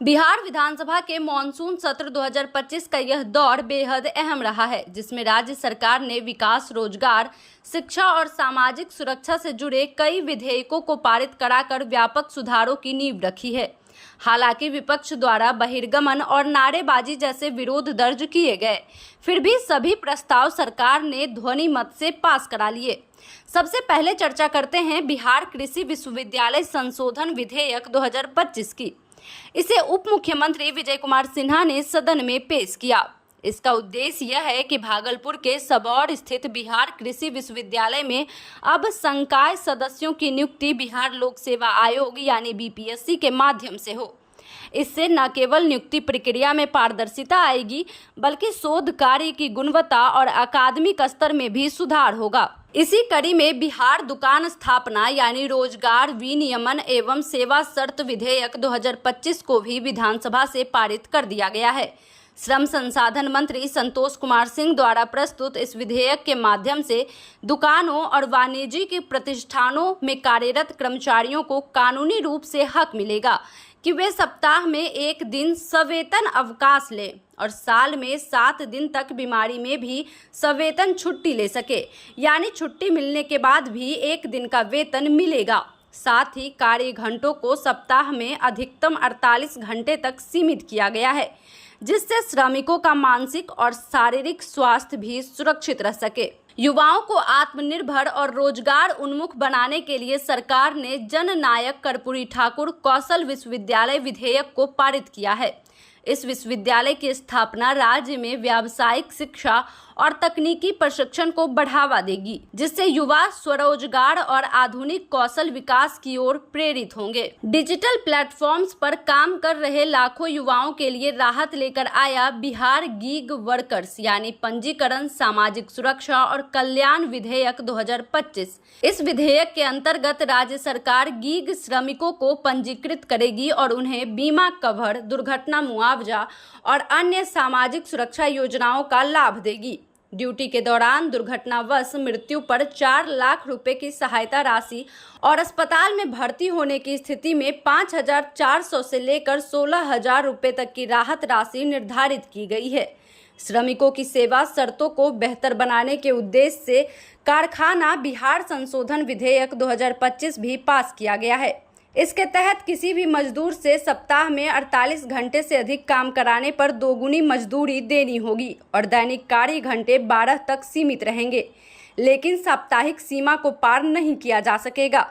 बिहार विधानसभा के मॉनसून सत्र 2025 का यह दौर बेहद अहम रहा है, जिसमें राज्य सरकार ने विकास, रोजगार, शिक्षा और सामाजिक सुरक्षा से जुड़े कई विधेयकों को पारित कराकर व्यापक सुधारों की नींव रखी है। हालांकि विपक्ष द्वारा बहिर्गमन और नारेबाजी जैसे विरोध दर्ज किए गए, फिर भी सभी प्रस्ताव सरकार ने ध्वनि मत से पास करा लिए। सबसे पहले चर्चा करते हैं बिहार कृषि विश्वविद्यालय संशोधन विधेयक 2025 की। इसे उप मुख्यमंत्री विजय कुमार सिन्हा ने सदन में पेश किया। इसका उद्देश्य यह है कि भागलपुर के सबौर स्थित बिहार कृषि विश्वविद्यालय में अब संकाय सदस्यों की नियुक्ति बिहार लोक सेवा आयोग यानी बीपीएससी के माध्यम से हो। इससे न केवल नियुक्ति प्रक्रिया में पारदर्शिता आएगी, बल्कि शोध कार्य की गुणवत्ता और अकादमिक स्तर में भी सुधार होगा। इसी कड़ी में बिहार दुकान स्थापना यानी रोजगार विनियमन एवं सेवा शर्त विधेयक 2025 को भी विधानसभा से पारित कर दिया गया है। श्रम संसाधन मंत्री संतोष कुमार सिंह द्वारा प्रस्तुत इस विधेयक के माध्यम से दुकानों और वाणिज्यिक प्रतिष्ठानों में कार्यरत कर्मचारियों को कानूनी रूप से हक मिलेगा कि वे सप्ताह में एक दिन सवेतन अवकाश लें और साल में 7 दिन तक बीमारी में भी सवेतन छुट्टी ले सके, यानी छुट्टी मिलने के बाद भी 1 दिन का वेतन मिलेगा। साथ ही कार्य घंटों को सप्ताह में अधिकतम 48 घंटे तक सीमित किया गया है, जिससे श्रमिकों का मानसिक और शारीरिक स्वास्थ्य भी सुरक्षित रह सके। युवाओं को आत्मनिर्भर और रोजगार उन्मुख बनाने के लिए सरकार ने जननायक कर्पूरी ठाकुर कौशल विश्वविद्यालय विधेयक को पारित किया है। इस विश्वविद्यालय की स्थापना राज्य में व्यावसायिक शिक्षा और तकनीकी प्रशिक्षण को बढ़ावा देगी, जिससे युवा स्वरोजगार और आधुनिक कौशल विकास की ओर प्रेरित होंगे। डिजिटल प्लेटफॉर्म्स पर काम कर रहे लाखों युवाओं के लिए राहत लेकर आया बिहार गीग वर्कर्स यानी पंजीकरण, सामाजिक सुरक्षा और कल्याण विधेयक 2025। इस विधेयक के अंतर्गत राज्य सरकार गीग श्रमिकों को पंजीकृत करेगी और उन्हें बीमा कवर, दुर्घटना मुआवजा और अन्य सामाजिक सुरक्षा योजनाओं का लाभ देगी। ड्यूटी के दौरान दुर्घटनावश मृत्यु पर 4 लाख रुपए की सहायता राशि और अस्पताल में भर्ती होने की स्थिति में 5,400 से लेकर 16,000 रुपए तक की राहत राशि निर्धारित की गई है। श्रमिकों की सेवा शर्तों को बेहतर बनाने के उद्देश्य से कारखाना बिहार संशोधन विधेयक 2025 भी पास किया गया है। इसके तहत किसी भी मजदूर से सप्ताह में 48 घंटे से अधिक काम कराने पर दोगुनी मजदूरी देनी होगी और दैनिक कार्य घंटे 12 तक सीमित रहेंगे, लेकिन साप्ताहिक सीमा को पार नहीं किया जा सकेगा।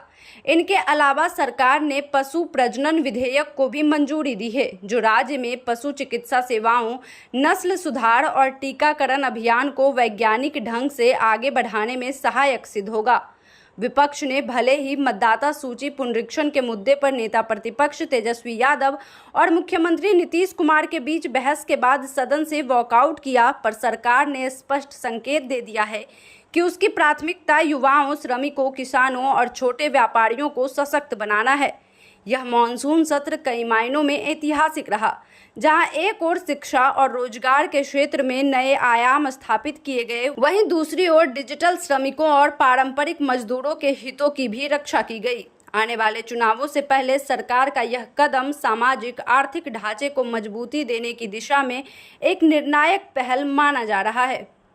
इनके अलावा सरकार ने पशु प्रजनन विधेयक को भी मंजूरी दी है, जो राज्य में पशु चिकित्सा सेवाओं, नस्ल सुधार और टीकाकरण अभियान को वैज्ञानिक ढंग से आगे बढ़ाने में सहायक सिद्ध होगा। विपक्ष ने भले ही मतदाता सूची पुनरीक्षण के मुद्दे पर नेता प्रतिपक्ष तेजस्वी यादव और मुख्यमंत्री नीतीश कुमार के बीच बहस के बाद सदन से वॉकआउट किया, पर सरकार ने स्पष्ट संकेत दे दिया है कि उसकी प्राथमिकता युवाओं, श्रमिकों, किसानों और छोटे व्यापारियों को सशक्त बनाना है। यह मॉनसून सत्र कई मायनों में ऐतिहासिक रहा, जहां एक ओर शिक्षा और रोजगार के क्षेत्र में नए आयाम स्थापित किए गए, वहीं दूसरी ओर डिजिटल श्रमिकों और पारंपरिक मजदूरों के हितों की भी रक्षा की गई। आने वाले चुनावों से पहले सरकार का यह कदम सामाजिक आर्थिक ढांचे को मजबूती देने की दिशा में एक निर्णायक पहल माना जा रहा है।